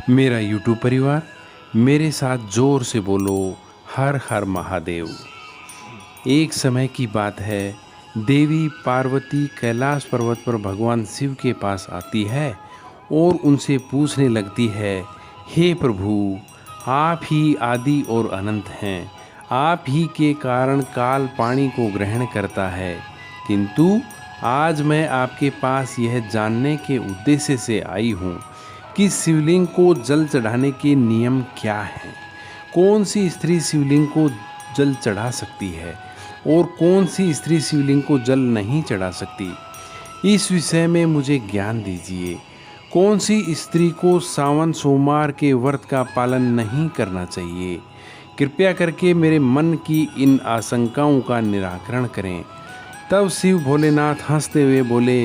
मेरा यूट्यूब परिवार, मेरे साथ जोर से बोलो हर हर महादेव। एक समय की बात है, देवी पार्वती कैलाश पर्वत पर भगवान शिव के पास आती है और उनसे पूछने लगती है, हे प्रभु, आप ही आदि और अनंत हैं। आप ही के कारण काल पानी को ग्रहण करता है, किंतु आज मैं आपके पास यह जानने के उद्देश्य से आई हूँ कि शिवलिंग को जल चढ़ाने के नियम क्या हैं। कौन सी स्त्री शिवलिंग को जल चढ़ा सकती है और कौन सी स्त्री शिवलिंग को जल नहीं चढ़ा सकती, इस विषय में मुझे ज्ञान दीजिए। कौन सी स्त्री को सावन सोमवार के व्रत का पालन नहीं करना चाहिए? कृपया करके मेरे मन की इन आशंकाओं का निराकरण करें। तब शिव भोलेनाथ हंसते हुए बोले,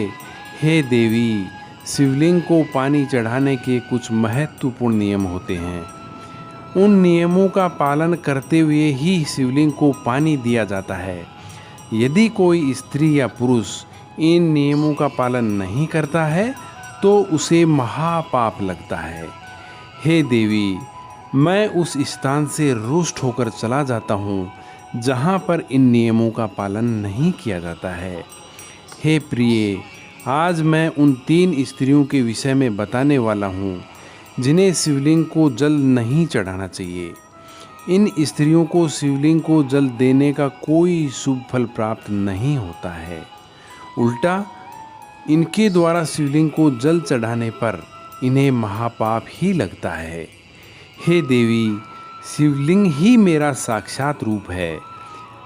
हे देवी, शिवलिंग को पानी चढ़ाने के कुछ महत्वपूर्ण नियम होते हैं। उन नियमों का पालन करते हुए ही शिवलिंग को पानी दिया जाता है। यदि कोई स्त्री या पुरुष इन नियमों का पालन नहीं करता है तो उसे महापाप लगता है। हे देवी, मैं उस स्थान से रुष्ट होकर चला जाता हूँ जहाँ पर इन नियमों का पालन नहीं किया जाता है। हे प्रिय, आज मैं उन 3 स्त्रियों के विषय में बताने वाला हूँ जिन्हें शिवलिंग को जल नहीं चढ़ाना चाहिए। इन स्त्रियों को शिवलिंग को जल देने का कोई शुभ फल प्राप्त नहीं होता है। उल्टा इनके द्वारा शिवलिंग को जल चढ़ाने पर इन्हें महापाप ही लगता है। हे देवी, शिवलिंग ही मेरा साक्षात रूप है,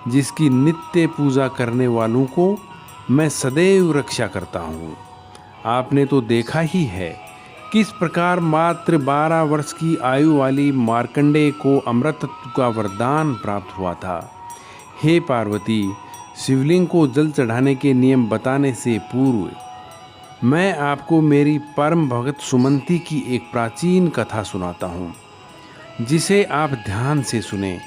जिसकी नित्य पूजा करने वालों को मैं सदैव रक्षा करता हूँ। आपने तो देखा ही है किस प्रकार मात्र 12 वर्ष की आयु वाली मार्कंडेय को अमृतत्व का वरदान प्राप्त हुआ था। हे पार्वती, शिवलिंग को जल चढ़ाने के नियम बताने से पूर्व मैं आपको मेरी परम भगत सुमंती की एक प्राचीन कथा सुनाता हूँ, जिसे आप ध्यान से सुने।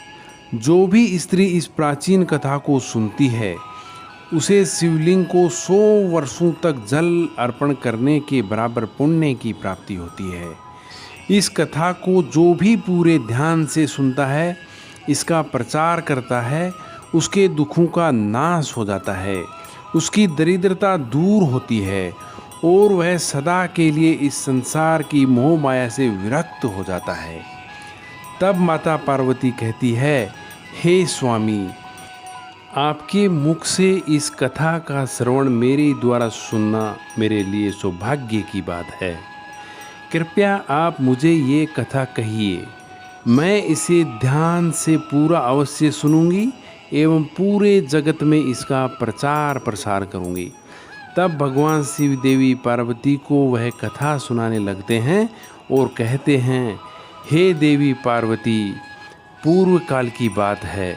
जो भी स्त्री इस प्राचीन कथा को सुनती है उसे शिवलिंग को 100 वर्षों तक जल अर्पण करने के बराबर पुण्य की प्राप्ति होती है। इस कथा को जो भी पूरे ध्यान से सुनता है, इसका प्रचार करता है, उसके दुखों का नाश हो जाता है, उसकी दरिद्रता दूर होती है और वह सदा के लिए इस संसार की मोह माया से विरक्त हो जाता है। तब माता पार्वती कहती है, हे स्वामी, आपके मुख से इस कथा का श्रवण मेरे द्वारा सुनना मेरे लिए सौभाग्य की बात है। कृपया आप मुझे ये कथा कहिए, मैं इसे ध्यान से पूरा अवश्य सुनूंगी एवं पूरे जगत में इसका प्रचार प्रसार करूंगी। तब भगवान शिव देवी पार्वती को वह कथा सुनाने लगते हैं और कहते हैं, हे देवी पार्वती, पूर्व काल की बात है।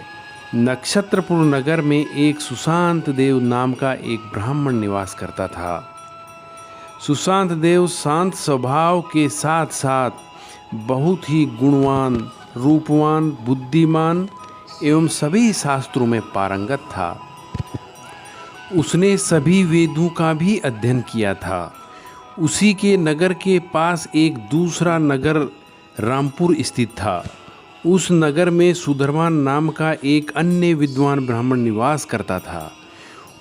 नक्षत्रपुर नगर में एक सुशांत देव नाम का एक ब्राह्मण निवास करता था। सुशांत देव शांत स्वभाव के साथ साथ बहुत ही गुणवान, रूपवान, बुद्धिमान एवं सभी शास्त्रों में पारंगत था। उसने सभी वेदों का भी अध्ययन किया था। उसी के नगर के पास एक दूसरा नगर रामपुर स्थित था। उस नगर में सुधर्मा नाम का एक अन्य विद्वान ब्राह्मण निवास करता था।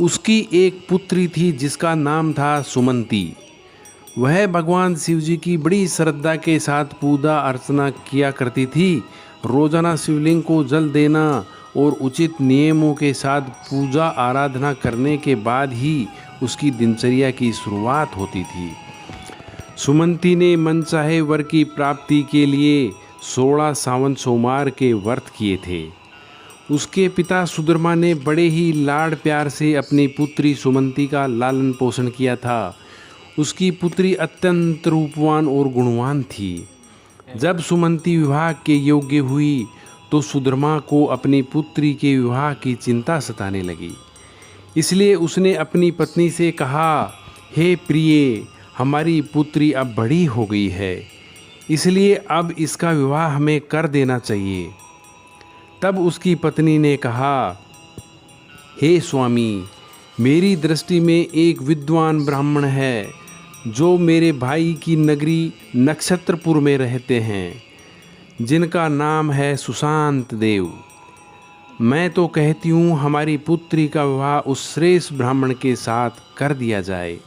उसकी एक पुत्री थी जिसका नाम था सुमंती। वह भगवान शिव जी की बड़ी श्रद्धा के साथ पूजा अर्चना किया करती थी। रोजाना शिवलिंग को जल देना और उचित नियमों के साथ पूजा आराधना करने के बाद ही उसकी दिनचर्या की शुरुआत होती थी। सुमंती ने मनचाहे वर की प्राप्ति के लिए 16 सावन सोमवार के व्रत किए थे। उसके पिता सुधर्मा ने बड़े ही लाड़ प्यार से अपनी पुत्री सुमंती का लालन पोषण किया था। उसकी पुत्री अत्यंत रूपवान और गुणवान थी। जब सुमंती विवाह के योग्य हुई तो सुधर्मा को अपनी पुत्री के विवाह की चिंता सताने लगी। इसलिए उसने अपनी पत्नी से कहा, हे प्रिय, हमारी पुत्री अब बड़ी हो गई है, इसलिए अब इसका विवाह हमें कर देना चाहिए। तब उसकी पत्नी ने कहा, हे स्वामी, मेरी दृष्टि में एक विद्वान ब्राह्मण है जो मेरे भाई की नगरी नक्षत्रपुर में रहते हैं, जिनका नाम है सुशांत देव। मैं तो कहती हूँ हमारी पुत्री का विवाह उस श्रेष्ठ ब्राह्मण के साथ कर दिया जाए।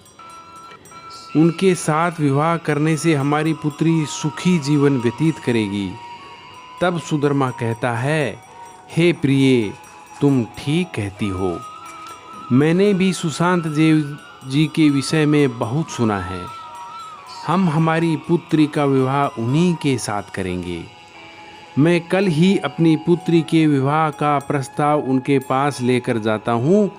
उनके साथ विवाह करने से हमारी पुत्री सुखी जीवन व्यतीत करेगी। तब सुधर्मा कहता है, हे प्रिय, तुम ठीक कहती हो। मैंने भी सुशांत देव जी के विषय में बहुत सुना है। हम हमारी पुत्री का विवाह उन्हीं के साथ करेंगे। मैं कल ही अपनी पुत्री के विवाह का प्रस्ताव उनके पास लेकर जाता हूँ।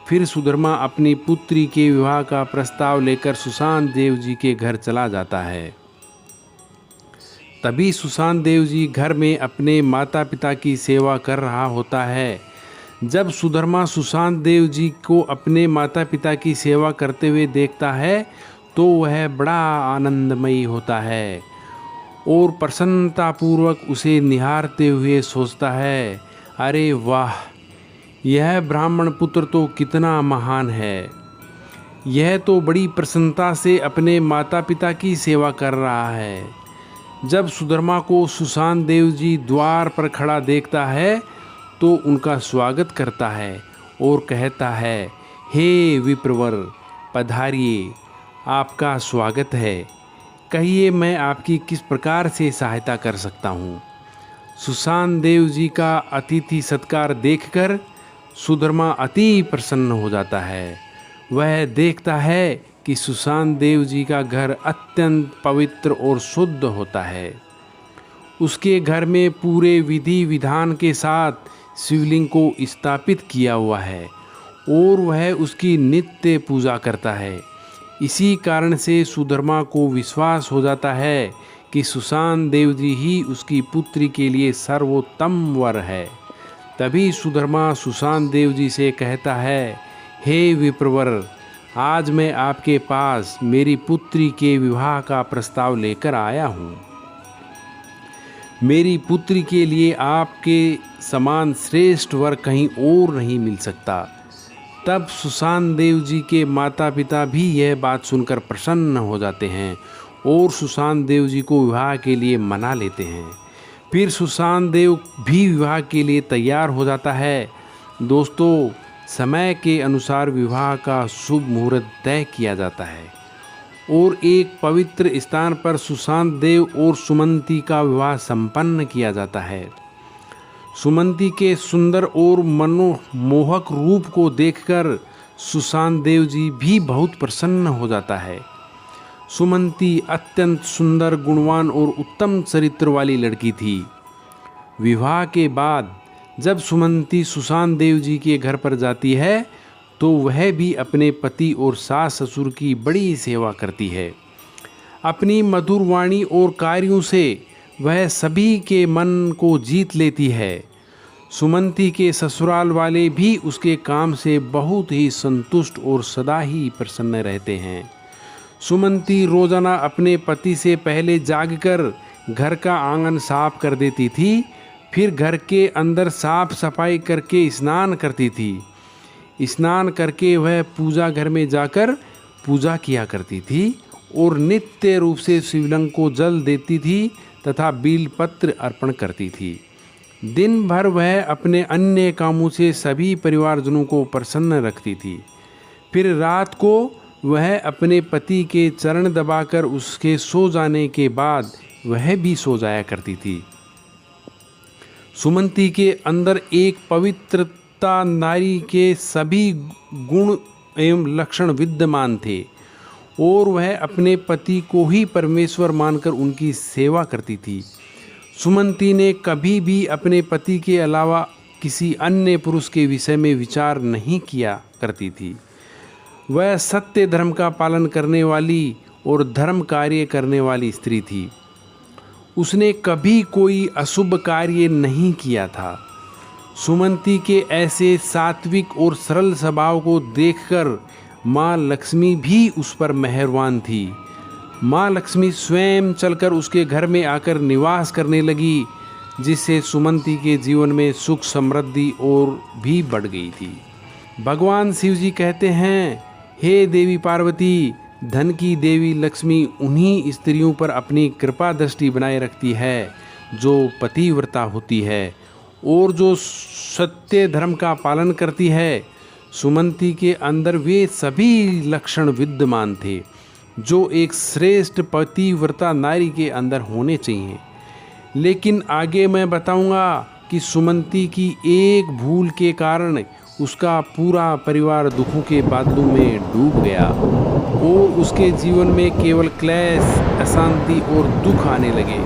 फिर सुधर्मा अपनी पुत्री के विवाह का प्रस्ताव लेकर सुशांत देव जी के घर चला जाता है। तभी सुशांत देव जी घर में अपने माता पिता की सेवा कर रहा होता है। जब सुधर्मा सुशांत देव जी को अपने माता पिता की सेवा करते हुए देखता है तो वह बड़ा आनंदमयी होता है और प्रसन्नतापूर्वक उसे निहारते हुए सोचता है, अरे वाह, यह ब्राह्मण पुत्र तो कितना महान है। यह तो बड़ी प्रसन्नता से अपने माता पिता की सेवा कर रहा है। जब सुधर्मा को सुशांत देव जी द्वार पर खड़ा देखता है तो उनका स्वागत करता है और कहता है, हे विप्रवर, पधारिए, आपका स्वागत है। कहिए मैं आपकी किस प्रकार से सहायता कर सकता हूँ। सुशांत देव जी का अतिथि सत्कार देखकर सुधर्मा अति प्रसन्न हो जाता है। वह देखता है कि सुशांत देव जी का घर अत्यंत पवित्र और शुद्ध होता है। उसके घर में पूरे विधि विधान के साथ शिवलिंग को स्थापित किया हुआ है और वह उसकी नित्य पूजा करता है। इसी कारण से सुधर्मा को विश्वास हो जाता है कि सुशांत देव जी ही उसकी पुत्री के लिए सर्वोत्तम वर है। तभी सुधर्मा सुशांत देव जी से कहता है, हे विप्रवर, आज मैं आपके पास मेरी पुत्री के विवाह का प्रस्ताव लेकर आया हूँ। मेरी पुत्री के लिए आपके समान श्रेष्ठ वर कहीं और नहीं मिल सकता। तब सुशांत देव जी के माता पिता भी यह बात सुनकर प्रसन्न हो जाते हैं और सुशांत देव जी को विवाह के लिए मना लेते हैं। फिर सुशांत देव भी विवाह के लिए तैयार हो जाता है। दोस्तों, समय के अनुसार विवाह का शुभ मुहूर्त तय किया जाता है और एक पवित्र स्थान पर सुशांत देव और सुमंती का विवाह संपन्न किया जाता है। सुमंती के सुंदर और मनोमोहक रूप को देखकर सुशांत देव जी भी बहुत प्रसन्न हो जाता है। सुमंती अत्यंत सुंदर, गुणवान और उत्तम चरित्र वाली लड़की थी। विवाह के बाद जब सुमंती सुशांत देव जी के घर पर जाती है तो वह भी अपने पति और सास ससुर की बड़ी सेवा करती है। अपनी मधुर वाणी और कार्यों से वह सभी के मन को जीत लेती है। सुमंती के ससुराल वाले भी उसके काम से बहुत ही संतुष्ट और सदा ही प्रसन्न रहते हैं। सुमंती रोजाना अपने पति से पहले जागकर घर का आंगन साफ कर देती थी, फिर घर के अंदर साफ सफाई करके स्नान करती थी। स्नान करके वह पूजा घर में जाकर पूजा किया करती थी और नित्य रूप से शिवलिंग को जल देती थी तथा बेलपत्र अर्पण करती थी। दिन भर वह अपने अन्य कामों से सभी परिवारजनों को प्रसन्न रखती थी। फिर रात को वह अपने पति के चरण दबाकर उसके सो जाने के बाद वह भी सो जाया करती थी। सुमंती के अंदर एक पवित्रता नारी के सभी गुण एवं लक्षण विद्यमान थे और वह अपने पति को ही परमेश्वर मानकर उनकी सेवा करती थी। सुमंती ने कभी भी अपने पति के अलावा किसी अन्य पुरुष के विषय में विचार नहीं किया करती थी। वह सत्य धर्म का पालन करने वाली और धर्म कार्य करने वाली स्त्री थी। उसने कभी कोई अशुभ कार्य नहीं किया था। सुमंती के ऐसे सात्विक और सरल स्वभाव को देखकर माँ लक्ष्मी भी उस पर मेहरबान थी। माँ लक्ष्मी स्वयं चलकर उसके घर में आकर निवास करने लगी, जिससे सुमंती के जीवन में सुख समृद्धि और भी बढ़ गई थी। भगवान शिव जी कहते हैं, हे देवी पार्वती, धन की देवी लक्ष्मी उन्हीं स्त्रियों पर अपनी कृपा दृष्टि बनाए रखती है जो पतिव्रता होती है और जो सत्य धर्म का पालन करती है। सुमंती के अंदर वे सभी लक्षण विद्यमान थे जो एक श्रेष्ठ पतिव्रता नारी के अंदर होने चाहिए। लेकिन आगे मैं बताऊंगा कि सुमंती की एक भूल के कारण उसका पूरा परिवार दुखों के बादलों में डूब गया और उसके जीवन में केवल क्लेश, अशांति और दुख आने लगे।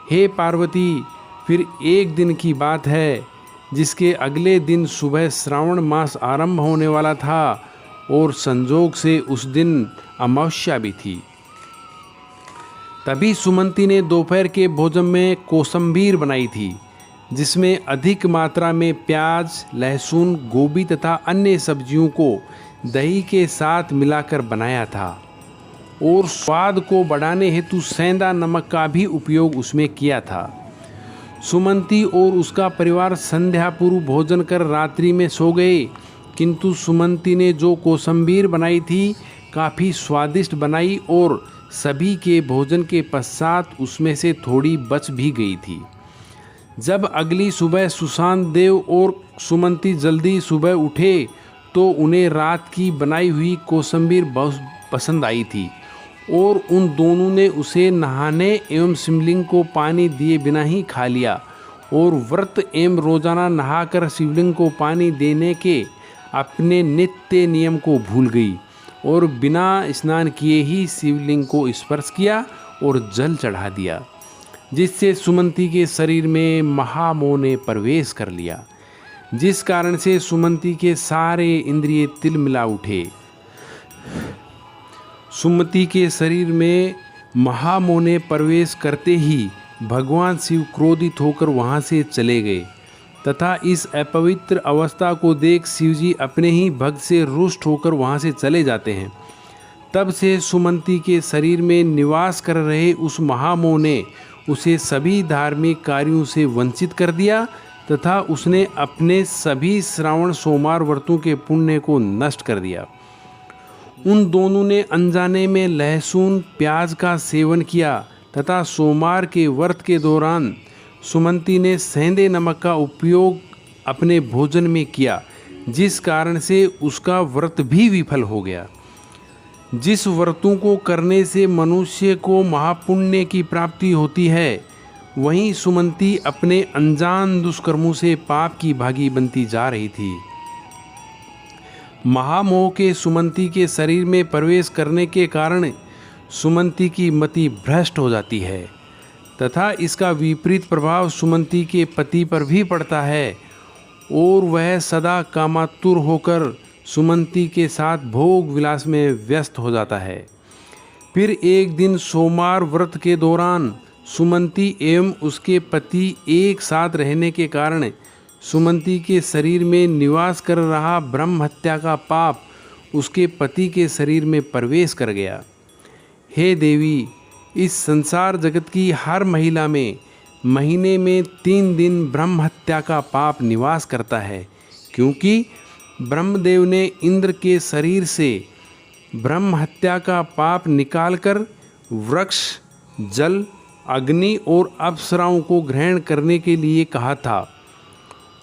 हे पार्वती, फिर एक दिन की बात है जिसके अगले दिन सुबह श्रावण मास आरंभ होने वाला था और संजोग से उस दिन अमावस्या भी थी। तभी सुमंती ने दोपहर के भोजन में कोसंबीर बनाई थी जिसमें अधिक मात्रा में प्याज, लहसुन, गोभी तथा अन्य सब्जियों को दही के साथ मिलाकर बनाया था और स्वाद को बढ़ाने हेतु सेंधा नमक का भी उपयोग उसमें किया था। सुमंती और उसका परिवार संध्या पूर्व भोजन कर रात्रि में सो गए, किंतु सुमंती ने जो कोसंबीर बनाई थी काफ़ी स्वादिष्ट बनाई और सभी के भोजन के पश्चात उसमें से थोड़ी बच भी गई थी। जब अगली सुबह सुशांत देव और सुमंती जल्दी सुबह उठे तो उन्हें रात की बनाई हुई कोसंबीर बहुत पसंद आई थी और उन दोनों ने उसे नहाने एवं शिवलिंग को पानी दिए बिना ही खा लिया और व्रत एवं रोजाना नहाकर शिवलिंग को पानी देने के अपने नित्य नियम को भूल गई और बिना स्नान किए ही शिवलिंग को स्पर्श किया और जल चढ़ा दिया, जिससे सुमंती के शरीर में महामोह ने प्रवेश कर लिया, जिस कारण से सुमंती के सारे इंद्रिय तिलमिला उठे। सुमंती के शरीर में महामोह ने प्रवेश करते ही भगवान शिव क्रोधित होकर वहां से चले गए तथा इस अपवित्र अवस्था को देख शिवजी अपने ही भक्त से रुष्ट होकर वहां से चले जाते हैं। तब से सुमंती के शरीर में निवास कर रहे उस महामोह ने उसे सभी धार्मिक कार्यों से वंचित कर दिया तथा उसने अपने सभी श्रावण सोमवार व्रतों के पुण्य को नष्ट कर दिया। उन दोनों ने अनजाने में लहसुन, प्याज का सेवन किया तथा सोमवार के व्रत के दौरान सुमंती ने सेंधे नमक का उपयोग अपने भोजन में किया, जिस कारण से उसका व्रत भी विफल हो गया। जिस व्रतों को करने से मनुष्य को महापुण्य की प्राप्ति होती है, वहीं सुमंती अपने अनजान दुष्कर्मों से पाप की भागी बनती जा रही थी। महामोह के सुमंती के शरीर में प्रवेश करने के कारण सुमंती की मति भ्रष्ट हो जाती है तथा इसका विपरीत प्रभाव सुमंती के पति पर भी पड़ता है और वह सदा कामातुर होकर सुमंती के साथ भोग विलास में व्यस्त हो जाता है। फिर एक दिन सोमवार व्रत के दौरान सुमंती एवं उसके पति एक साथ रहने के कारण सुमंती के शरीर में निवास कर रहा ब्रह्म हत्या का पाप उसके पति के शरीर में प्रवेश कर गया। हे देवी, इस संसार जगत की हर महिला में महीने में 3 दिन ब्रह्म हत्या का पाप निवास करता है, क्योंकि ब्रह्मदेव ने इंद्र के शरीर से ब्रह्म हत्या का पाप निकालकर वृक्ष, जल, अग्नि और अप्सराओं को ग्रहण करने के लिए कहा था।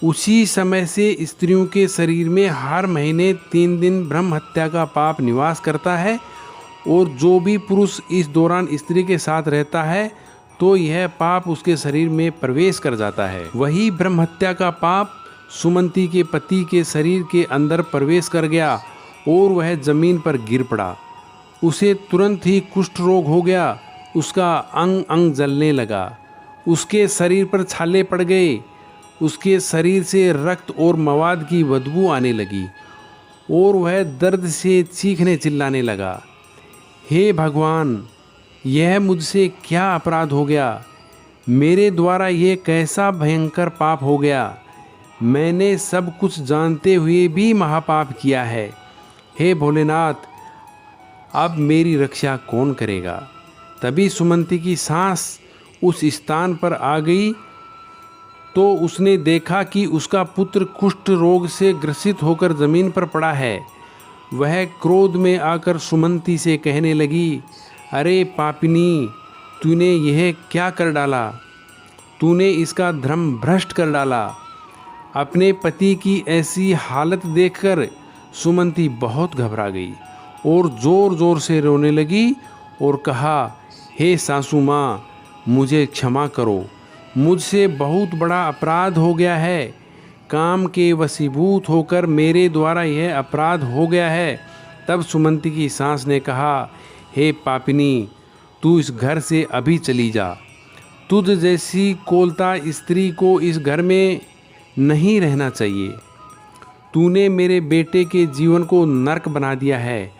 उसी समय से स्त्रियों के शरीर में हर महीने 3 दिन ब्रह्म हत्या का पाप निवास करता है और जो भी पुरुष इस दौरान स्त्री के साथ रहता है तो यह पाप उसके शरीर में प्रवेश कर जाता है। वही ब्रह्म हत्या का पाप सुमंती के पति के शरीर के अंदर प्रवेश कर गया और वह जमीन पर गिर पड़ा। उसे तुरंत ही कुष्ठ रोग हो गया, उसका अंग अंग जलने लगा, उसके शरीर पर छाले पड़ गए, उसके शरीर से रक्त और मवाद की बदबू आने लगी और वह दर्द से चीखने चिल्लाने लगा। हे भगवान, यह मुझसे क्या अपराध हो गया? मेरे द्वारा यह कैसा भयंकर पाप हो गया? मैंने सब कुछ जानते हुए भी महापाप किया है। हे भोलेनाथ, अब मेरी रक्षा कौन करेगा? तभी सुमंती की सांस उस स्थान पर आ गई तो उसने देखा कि उसका पुत्र कुष्ठ रोग से ग्रसित होकर जमीन पर पड़ा है। वह क्रोध में आकर सुमंती से कहने लगी, अरे पापिनी, तूने यह क्या कर डाला? तूने इसका धर्म भ्रष्ट कर डाला। अपने पति की ऐसी हालत देखकर सुमंती बहुत घबरा गई और ज़ोर ज़ोर से रोने लगी और कहा, हे सासू माँ, मुझे क्षमा करो, मुझसे बहुत बड़ा अपराध हो गया है। काम के वशीभूत होकर मेरे द्वारा यह अपराध हो गया है। तब सुमंती की सास ने कहा, हे पापिनी, तू इस घर से अभी चली जा। तुझ जैसी कोलता स्त्री को इस घर में नहीं रहना चाहिए। तूने मेरे बेटे के जीवन को नरक बना दिया है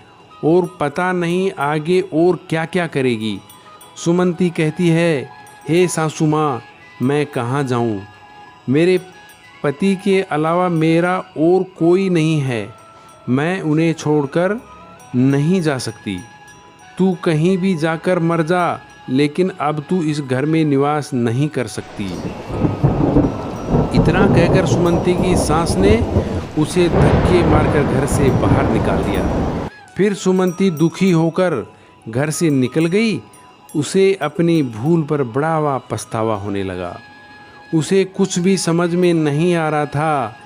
और पता नहीं आगे और क्या क्या करेगी। सुमंती कहती है, हे सासू माँ, मैं कहाँ जाऊँ? मेरे पति के अलावा मेरा और कोई नहीं है। मैं उन्हें छोड़कर नहीं जा सकती। तू कहीं भी जाकर मर जा, लेकिन अब तू इस घर में निवास नहीं कर सकती। इतना कहकर सुमंती की सास ने उसे धक्के मारकर घर से बाहर निकाल दिया। फिर सुमंती दुखी होकर घर से निकल गई। उसे अपनी भूल पर बड़ा पछतावा होने लगा। उसे कुछ भी समझ में नहीं आ रहा था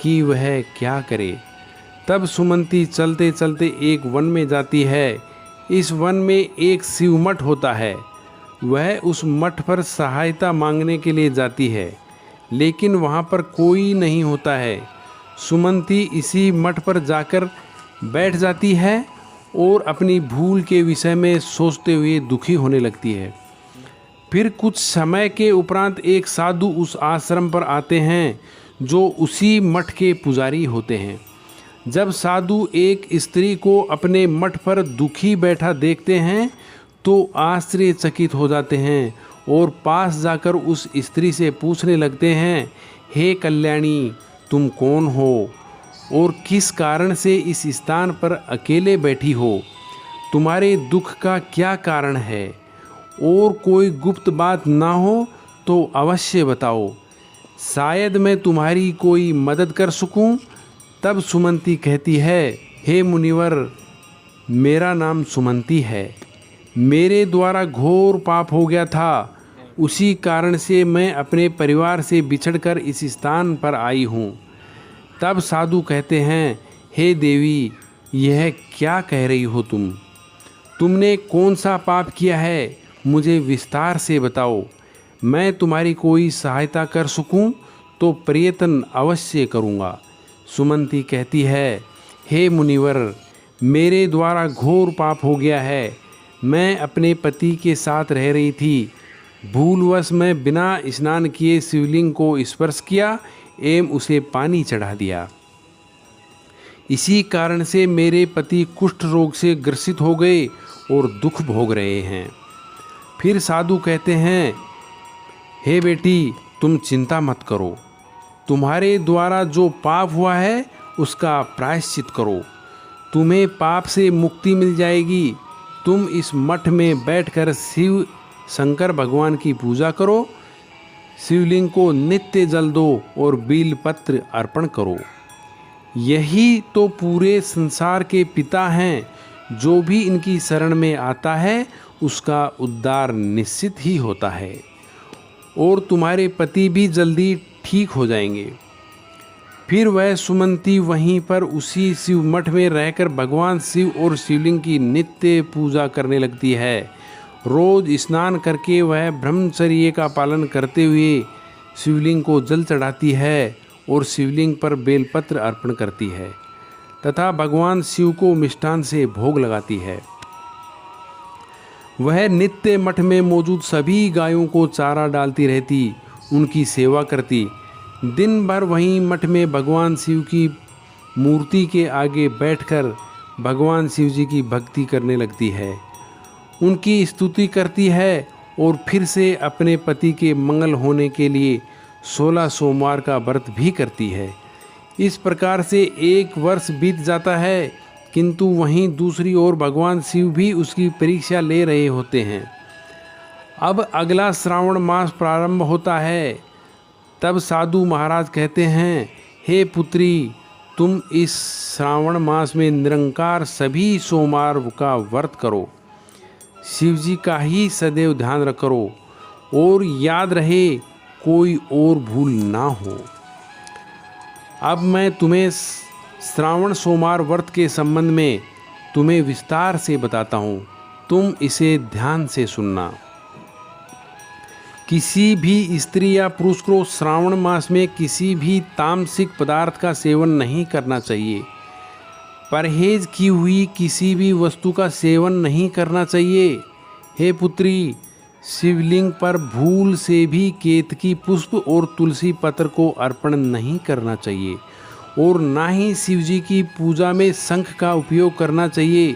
कि वह क्या करे। तब सुमंती चलते चलते एक वन में जाती है। इस वन में एक शिव मठ होता है। वह उस मठ पर सहायता मांगने के लिए जाती है, लेकिन वहाँ पर कोई नहीं होता है। सुमंती इसी मठ पर जाकर बैठ जाती है और अपनी भूल के विषय में सोचते हुए दुखी होने लगती है। फिर कुछ समय के उपरांत एक साधु उस आश्रम पर आते हैं जो उसी मठ के पुजारी होते हैं। जब साधु एक स्त्री को अपने मठ पर दुखी बैठा देखते हैं तो आश्चर्यचकित हो जाते हैं और पास जाकर उस स्त्री से पूछने लगते हैं, हे कल्याणी, तुम कौन हो और किस कारण से इस स्थान पर अकेले बैठी हो? तुम्हारे दुख का क्या कारण है? और कोई गुप्त बात ना हो तो अवश्य बताओ, शायद मैं तुम्हारी कोई मदद कर सकूं। तब सुमंती कहती है, हे मुनिवर, मेरा नाम सुमंती है। मेरे द्वारा घोर पाप हो गया था। उसी कारण से मैं अपने परिवार से बिछड़कर इस स्थान पर आई हूँ। तब साधु कहते हैं, हे देवी, यह क्या कह रही हो तुम? तुमने कौन सा पाप किया है? मुझे विस्तार से बताओ। मैं तुम्हारी कोई सहायता कर सकूं तो प्रयत्न अवश्य करूंगा। सुमंती कहती है, हे मुनिवर, मेरे द्वारा घोर पाप हो गया है। मैं अपने पति के साथ रह रही थी। भूलवश मैं बिना स्नान किए शिवलिंग को स्पर्श किया एवं उसे पानी चढ़ा दिया। इसी कारण से मेरे पति कुष्ठ रोग से ग्रसित हो गए और दुख भोग रहे हैं। फिर साधु कहते हैं, हे बेटी, तुम चिंता मत करो। तुम्हारे द्वारा जो पाप हुआ है उसका प्रायश्चित करो। तुम्हें पाप से मुक्ति मिल जाएगी। तुम इस मठ में बैठकर शिव शंकर भगवान की पूजा करो। शिवलिंग को नित्य जल दो और बेलपत्र अर्पण करो। यही तो पूरे संसार के पिता हैं। जो भी इनकी शरण में आता है उसका उद्धार निश्चित ही होता है और तुम्हारे पति भी जल्दी ठीक हो जाएंगे। फिर वह सुमंती वहीं पर उसी शिव मठ में रहकर भगवान शिव और शिवलिंग की नित्य पूजा करने लगती है। रोज स्नान करके वह ब्रह्मचर्य का पालन करते हुए शिवलिंग को जल चढ़ाती है और शिवलिंग पर बेलपत्र अर्पण करती है तथा भगवान शिव को मिष्ठान से भोग लगाती है। वह नित्य मठ में मौजूद सभी गायों को चारा डालती रहती, उनकी सेवा करती। दिन भर वहीं मठ में भगवान शिव की मूर्ति के आगे बैठकर भगवान शिव जी की भक्ति करने लगती है, उनकी स्तुति करती है और फिर से अपने पति के मंगल होने के लिए 16 सोमवार का व्रत भी करती है। इस प्रकार से 1 वर्ष बीत जाता है, किंतु वहीं दूसरी ओर भगवान शिव भी उसकी परीक्षा ले रहे होते हैं। अब अगला श्रावण मास प्रारंभ होता है। तब साधु महाराज कहते हैं, हे पुत्री, तुम इस श्रावण मास में निरंकार सभी सोमवार का व्रत करो, शिव जी का ही सदैव ध्यान करो और याद रहे कोई और भूल ना हो। अब मैं तुम्हें श्रावण सोमवार व्रत के संबंध में तुम्हें विस्तार से बताता हूँ, तुम इसे ध्यान से सुनना। किसी भी स्त्री या पुरुष को श्रावण मास में किसी भी तामसिक पदार्थ का सेवन नहीं करना चाहिए। परहेज की हुई किसी भी वस्तु का सेवन नहीं करना चाहिए। हे पुत्री, शिवलिंग पर भूल से भी केतकी पुष्प और तुलसी पत्र को अर्पण नहीं करना चाहिए और ना ही शिवजी की पूजा में शंख का उपयोग करना चाहिए।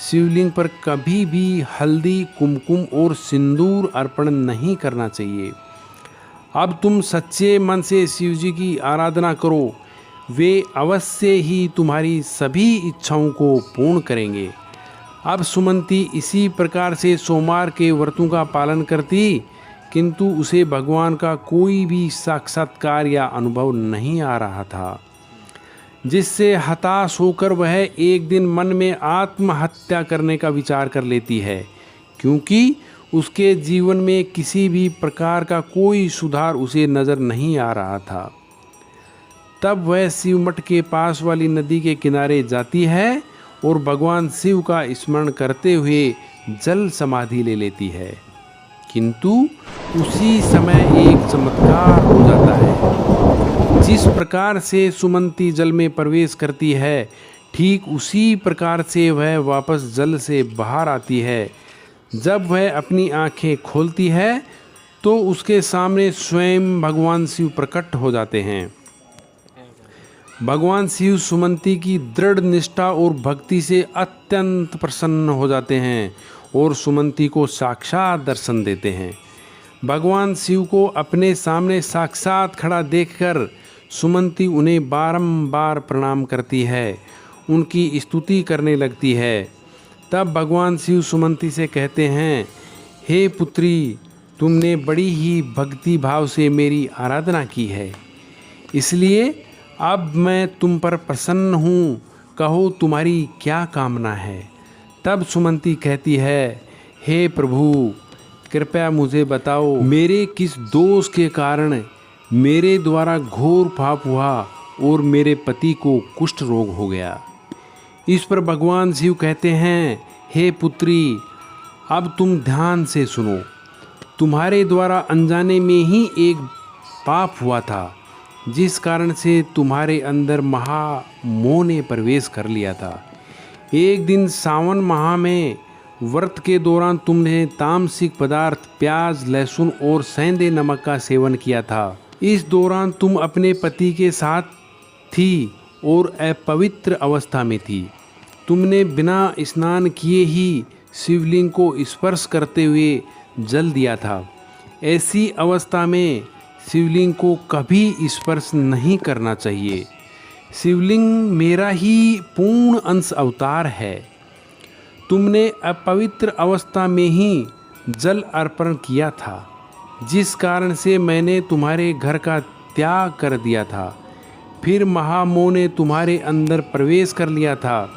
शिवलिंग पर कभी भी हल्दी, कुमकुम और सिंदूर अर्पण नहीं करना चाहिए। अब तुम सच्चे मन से शिवजी की आराधना करो, वे अवश्य ही तुम्हारी सभी इच्छाओं को पूर्ण करेंगे। अब सुमंती इसी प्रकार से सोमवार के व्रतों का पालन करती, किंतु उसे भगवान का कोई भी साक्षात्कार या अनुभव नहीं आ रहा था, जिससे हताश होकर वह एक दिन मन में आत्महत्या करने का विचार कर लेती है, क्योंकि उसके जीवन में किसी भी प्रकार का कोई सुधार उसे नज़र नहीं आ रहा था। तब वह शिव मठ के पास वाली नदी के किनारे जाती है और भगवान शिव का स्मरण करते हुए जल समाधि ले लेती है, किंतु उसी समय एक चमत्कार हो जाता है। जिस प्रकार से सुमंती जल में प्रवेश करती है, ठीक उसी प्रकार से वह वापस जल से बाहर आती है। जब वह अपनी आंखें खोलती है तो उसके सामने स्वयं भगवान शिव प्रकट हो जाते हैं। भगवान शिव सुमंती की दृढ़ निष्ठा और भक्ति से अत्यंत प्रसन्न हो जाते हैं और सुमंती को साक्षात दर्शन देते हैं। भगवान शिव को अपने सामने साक्षात खड़ा देखकर सुमंती उन्हें बारंबार प्रणाम करती है, उनकी स्तुति करने लगती है। तब भगवान शिव सुमंती से कहते हैं, हे पुत्री, तुमने बड़ी ही भक्ति भाव से मेरी आराधना की है, इसलिए अब मैं तुम पर प्रसन्न हूँ, कहो तुम्हारी क्या कामना है। तब सुमंती कहती है, हे प्रभु, कृपया मुझे बताओ, मेरे किस दोष के कारण मेरे द्वारा घोर पाप हुआ और मेरे पति को कुष्ठ रोग हो गया। इस पर भगवान शिव कहते हैं, हे पुत्री, अब तुम ध्यान से सुनो। तुम्हारे द्वारा अनजाने में ही एक पाप हुआ था, जिस कारण से तुम्हारे अंदर महामोह ने प्रवेश कर लिया था। एक दिन सावन माह में व्रत के दौरान तुमने तामसिक पदार्थ प्याज, लहसुन और सेंधे नमक का सेवन किया था। इस दौरान तुम अपने पति के साथ थी और अपवित्र अवस्था में थी। तुमने बिना स्नान किए ही शिवलिंग को स्पर्श करते हुए जल दिया था। ऐसी अवस्था में शिवलिंग को कभी स्पर्श नहीं करना चाहिए। शिवलिंग मेरा ही पूर्ण अंश अवतार है। तुमने अपवित्र अवस्था में ही जल अर्पण किया था, जिस कारण से मैंने तुम्हारे घर का त्याग कर दिया था। फिर महामोह ने तुम्हारे अंदर प्रवेश कर लिया था।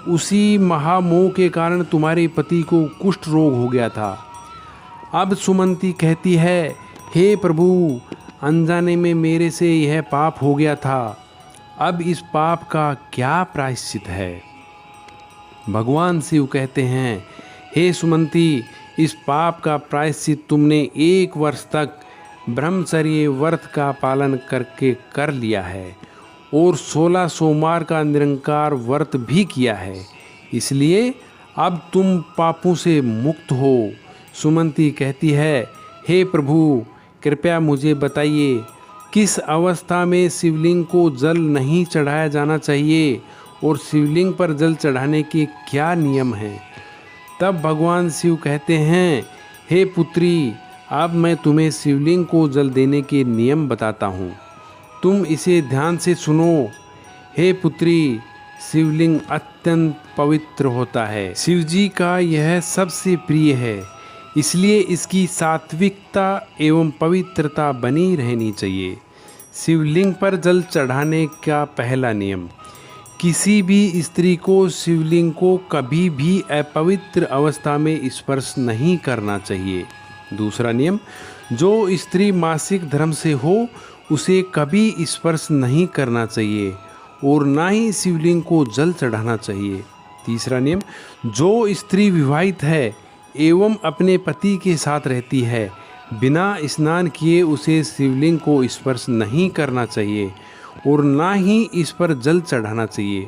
उसी महामोह के कारण तुम्हारे पति को कुष्ठ रोग हो गया था। अब सुमंती कहती है, हे प्रभु, अनजाने में मेरे से यह पाप हो गया था, अब इस पाप का क्या प्रायश्चित है। भगवान शिव कहते हैं, हे सुमंती, इस पाप का प्रायश्चित तुमने 1 वर्ष तक ब्रह्मचर्य व्रत का पालन करके कर लिया है और 16 सोमवार का निरंकार व्रत भी किया है, इसलिए अब तुम पापों से मुक्त हो। सुमंती कहती है, हे प्रभु, कृपया मुझे बताइए, किस अवस्था में शिवलिंग को जल नहीं चढ़ाया जाना चाहिए और शिवलिंग पर जल चढ़ाने के क्या नियम हैं। तब भगवान शिव कहते हैं, हे पुत्री, अब मैं तुम्हें शिवलिंग को जल देने के नियम बताता हूँ, तुम इसे ध्यान से सुनो। हे पुत्री, शिवलिंग अत्यंत पवित्र होता है। शिवजी का यह सबसे प्रिय है, इसलिए इसकी सात्विकता एवं पवित्रता बनी रहनी चाहिए। शिवलिंग पर जल चढ़ाने का पहला नियम, किसी भी स्त्री को शिवलिंग को कभी भी अपवित्र अवस्था में स्पर्श नहीं करना चाहिए। दूसरा नियम, जो स्त्री मासिक धर्म से हो उसे कभी स्पर्श नहीं करना चाहिए और ना ही शिवलिंग को जल चढ़ाना चाहिए। तीसरा नियम, जो स्त्री विवाहित है एवं अपने पति के साथ रहती है, बिना स्नान किए उसे शिवलिंग को स्पर्श नहीं करना चाहिए और ना ही इस पर जल चढ़ाना चाहिए।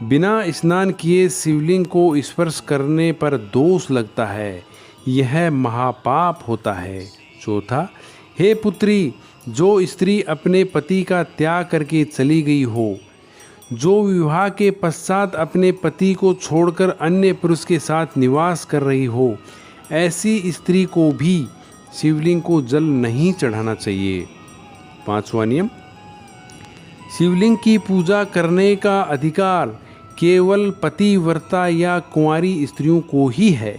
बिना स्नान किए शिवलिंग को स्पर्श करने पर दोष लगता है, यह महापाप होता है। चौथा, हे पुत्री, जो स्त्री अपने पति का त्याग करके चली गई हो, जो विवाह के पश्चात अपने पति को छोड़कर अन्य पुरुष के साथ निवास कर रही हो, ऐसी स्त्री को भी शिवलिंग को जल नहीं चढ़ाना चाहिए। पांचवा नियम, शिवलिंग की पूजा करने का अधिकार केवल पतिव्रता या कुंवारी स्त्रियों को ही है।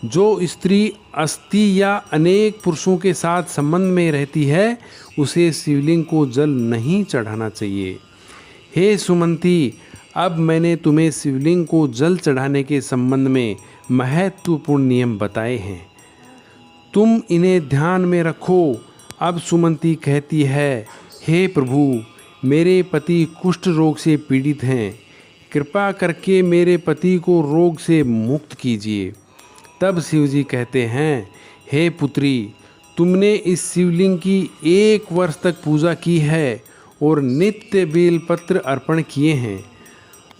जो स्त्री अस्थि या अनेक पुरुषों के साथ संबंध में रहती है उसे शिवलिंग को जल नहीं चढ़ाना चाहिए। हे सुमंती, अब मैंने तुम्हें शिवलिंग को जल चढ़ाने के संबंध में महत्वपूर्ण नियम बताए हैं, तुम इन्हें ध्यान में रखो। अब सुमंती कहती है, हे प्रभु, मेरे पति कुष्ठ रोग से पीड़ित हैं, कृपा करके मेरे पति को रोग से मुक्त कीजिए। तब शिवजी कहते हैं, हे पुत्री, तुमने इस शिवलिंग की 1 वर्ष तक पूजा की है और नित्य बेलपत्र अर्पण किए हैं।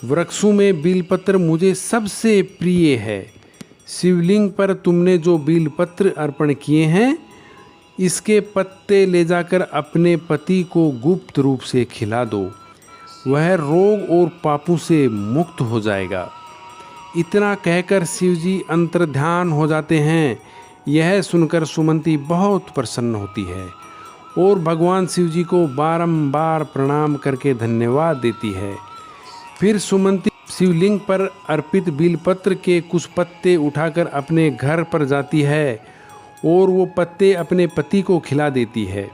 वृक्षों में बेलपत्र मुझे सबसे प्रिय है। शिवलिंग पर तुमने जो बेलपत्र अर्पण किए हैं, इसके पत्ते ले जाकर अपने पति को गुप्त रूप से खिला दो, वह रोग और पापों से मुक्त हो जाएगा। इतना कहकर शिवजी अंतर्ध्यान हो जाते हैं। यह सुनकर सुमंती बहुत प्रसन्न होती है और भगवान शिवजी को बारंबार प्रणाम करके धन्यवाद देती है। फिर सुमंती शिवलिंग पर अर्पित बेलपत्र के कुछ पत्ते उठाकर अपने घर पर जाती है और वो पत्ते अपने पति को खिला देती है।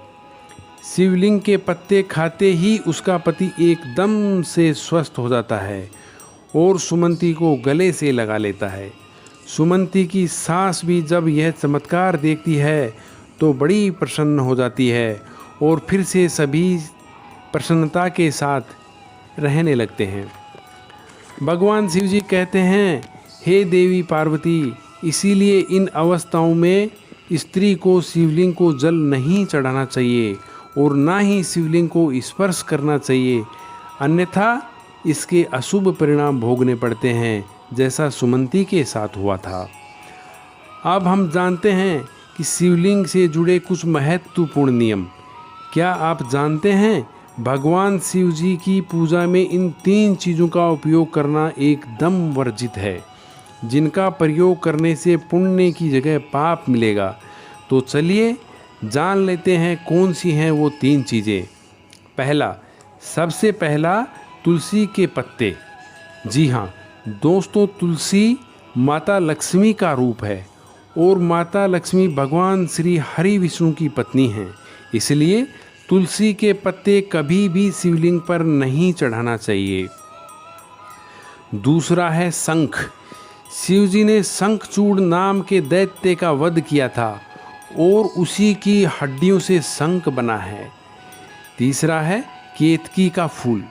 शिवलिंग के पत्ते खाते ही उसका पति एकदम से स्वस्थ हो जाता है और सुमंती को गले से लगा लेता है। सुमंती की सास भी जब यह चमत्कार देखती है तो बड़ी प्रसन्न हो जाती है और फिर से सभी प्रसन्नता के साथ रहने लगते हैं। भगवान शिवजी कहते हैं, हे देवी पार्वती, इसीलिए इन अवस्थाओं में स्त्री को शिवलिंग को जल नहीं चढ़ाना चाहिए और ना ही शिवलिंग को स्पर्श करना चाहिए, अन्यथा इसके अशुभ परिणाम भोगने पड़ते हैं, जैसा सुमंती के साथ हुआ था। अब हम जानते हैं कि शिवलिंग से जुड़े कुछ महत्वपूर्ण नियम। क्या आप जानते हैं, भगवान शिव जी की पूजा में इन 3 चीज़ों का उपयोग करना एकदम वर्जित है, जिनका प्रयोग करने से पुण्य की जगह पाप मिलेगा। तो चलिए जान लेते हैं कौन सी हैं वो 3 चीज़ें। सबसे पहला तुलसी के पत्ते। जी हाँ दोस्तों, तुलसी माता लक्ष्मी का रूप है और माता लक्ष्मी भगवान श्री हरि विष्णु की पत्नी हैं, इसलिए तुलसी के पत्ते कभी भी शिवलिंग पर नहीं चढ़ाना चाहिए। दूसरा है शंख। शिवजी ने शंखचूड़ नाम के दैत्य का वध किया था और उसी की हड्डियों से शंख बना है। तीसरा है केतकी का फूल।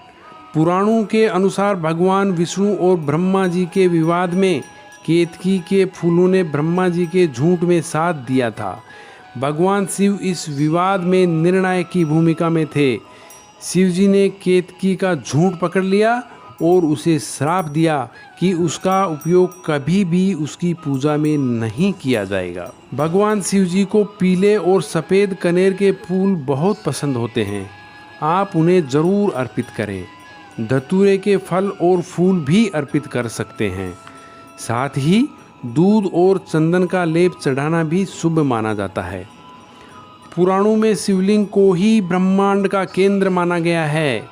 पुराणों के अनुसार भगवान विष्णु और ब्रह्मा जी के विवाद में केतकी के फूलों ने ब्रह्मा जी के झूठ में साथ दिया था। भगवान शिव इस विवाद में निर्णायक की भूमिका में थे। शिवजी ने केतकी का झूठ पकड़ लिया और उसे श्राप दिया कि उसका उपयोग कभी भी उसकी पूजा में नहीं किया जाएगा। भगवान शिवजी को पीले और सफ़ेद कनेर के फूल बहुत पसंद होते हैं, आप उन्हें ज़रूर अर्पित करें। धतूरे के फल और फूल भी अर्पित कर सकते हैं। साथ ही दूध और चंदन का लेप चढ़ाना भी शुभ माना जाता है। पुराणों में शिवलिंग को ही ब्रह्मांड का केंद्र माना गया है।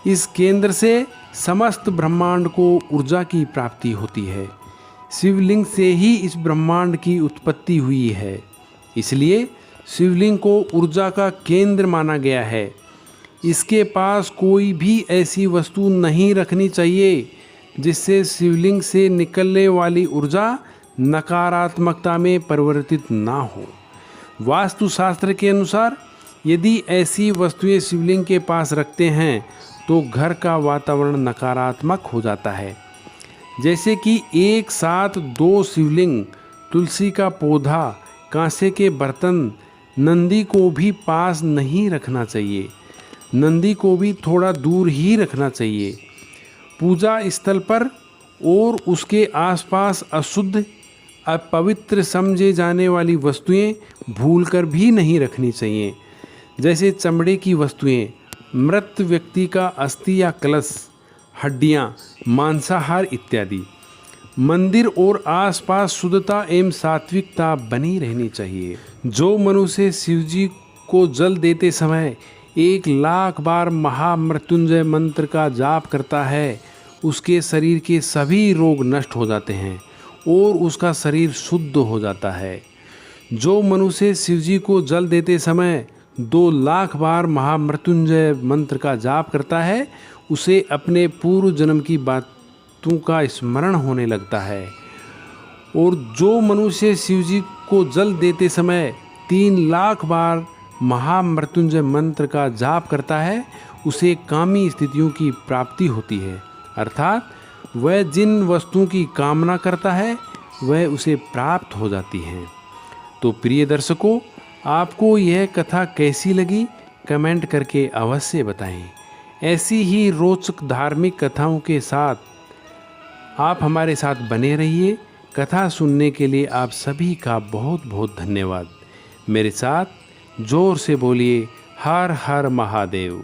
इस केंद्र से समस्त ब्रह्मांड को ऊर्जा की प्राप्ति होती है। शिवलिंग से ही इस ब्रह्मांड की उत्पत्ति हुई है, इसलिए शिवलिंग को ऊर्जा का केंद्र माना गया है। इसके पास कोई भी ऐसी वस्तु नहीं रखनी चाहिए जिससे शिवलिंग से निकलने वाली ऊर्जा नकारात्मकता में परिवर्तित ना हो। वास्तुशास्त्र के अनुसार यदि ऐसी वस्तुएं शिवलिंग के पास रखते हैं तो घर का वातावरण नकारात्मक हो जाता है। जैसे कि एक साथ 2 शिवलिंग, तुलसी का पौधा, कांसे के बर्तन, नंदी को भी पास नहीं रखना चाहिए। नंदी को भी थोड़ा दूर ही रखना चाहिए। पूजा स्थल पर और उसके आसपास अशुद्ध, अपवित्र समझे जाने वाली वस्तुएं भूलकर भी नहीं रखनी चाहिए, जैसे चमड़े की वस्तुएं, मृत व्यक्ति का अस्थि या कलश, हड्डियां, मांसाहार इत्यादि। मंदिर और आसपास शुद्धता एवं सात्विकता बनी रहनी चाहिए। जो मनुष्य शिवजी को जल देते समय 1,00,000 बार महामृत्युंजय मंत्र का जाप करता है, उसके शरीर के सभी रोग नष्ट हो जाते हैं और उसका शरीर शुद्ध हो जाता है। जो मनुष्य शिवजी को जल देते समय 2,00,000 बार महामृत्युंजय मंत्र का जाप करता है, उसे अपने पूर्व जन्म की बातों का स्मरण होने लगता है। और जो मनुष्य शिवजी को जल देते समय 3,00,000 बार महामृत्युंजय मंत्र का जाप करता है, उसे कामी स्थितियों की प्राप्ति होती है, अर्थात वह जिन वस्तुओं की कामना करता है वह उसे प्राप्त हो जाती हैं। तो प्रिय दर्शकों, आपको यह कथा कैसी लगी कमेंट करके अवश्य बताएं। ऐसी ही रोचक धार्मिक कथाओं के साथ आप हमारे साथ बने रहिए। कथा सुनने के लिए आप सभी का बहुत बहुत धन्यवाद। मेरे साथ जोर से बोलिए हर हर महादेव।